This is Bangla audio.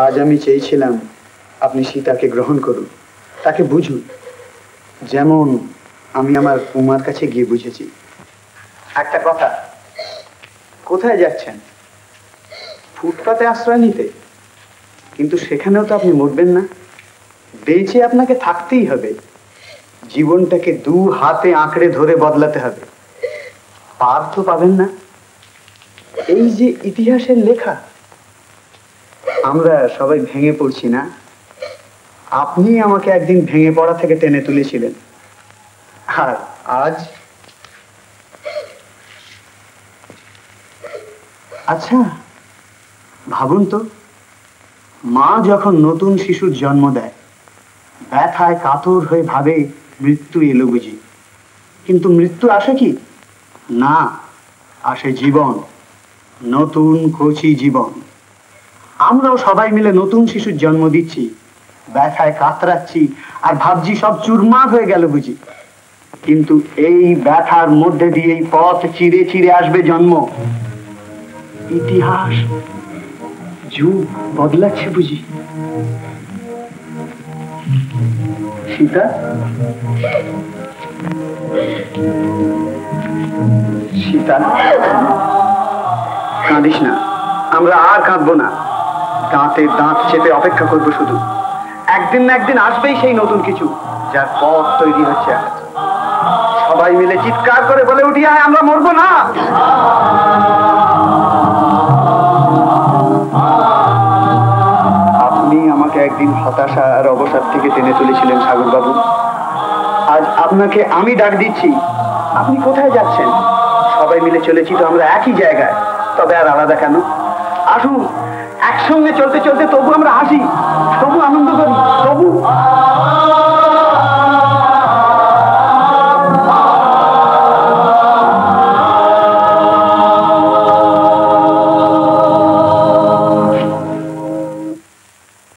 আজ আমি চেয়েছিলাম আপনি সীতাকে গ্রহণ করুন, তাকে বুঝুন, যেমন আমি আমার উমার কাছে গিয়ে বুঝেছি। একটা কথা, কোথায় যাচ্ছেন? ফুটপাতে আশ্রয় নিতে? কিন্তু সেখানেও তো আপনি মরবেন না, বেঁচে আপনাকে থাকতেই হবে। জীবনটাকে দু হাতে আঁকড়ে ধরে বদলাতে হবে, পার তো পাবেন না। এই যে ইতিহাসের লেখা, আমরা সবাই ভেঙে পড়ছি না? আপনি আমাকে একদিন ভেঙে পড়া থেকে টেনে তুলেছিলেন, আর আজ? আচ্ছা ভাবুন তো, মা যখন নতুন শিশুর জন্ম দেয়, ব্যথায় কাতর হয়ে ভাবে মৃত্যু এলো বুঝি। কিন্তু মৃত্যু আসে কি না, আসে জীবন, নতুন কচি জীবন। আমরাও সবাই মিলে নতুন শিশুর জন্ম দিচ্ছি, ব্যথায় কাতরাচ্ছি আর ভাবছি সব চুরমার হয়ে গেল বুঝি। কিন্তু এই ব্যথার মধ্যে দিয়েই পথ চিরে চিরে আসবে জন্ম। ইতিহাস যুগ বদলাচ্ছে বুঝি। সীতা, সীতা, কাঁদিস না, আমরা আর কাঁদবো না। দাঁতে দাঁত চেপে অপেক্ষা করবো শুধু। একদিন না একদিন আসবেই সেই নতুন কিছু, যার পথ তৈরি হচ্ছে আজ। সবাই মিলে চিৎকার করে বলে উঠি, আয় আমরা মরবো না। আপনি আমাকে একদিন হতাশা আর অবসাদ থেকে টেনে তুলেছিলেন সাগর বাবু, আজ আপনাকে আমি ডাক দিচ্ছি। আপনি কোথায় যাচ্ছেন? সবাই মিলে চলেছি তো আমরা একই জায়গায়, তবে আর আলাদা কেন? আসুন একসঙ্গে চলতে চলতে তবু আমরা হাসি।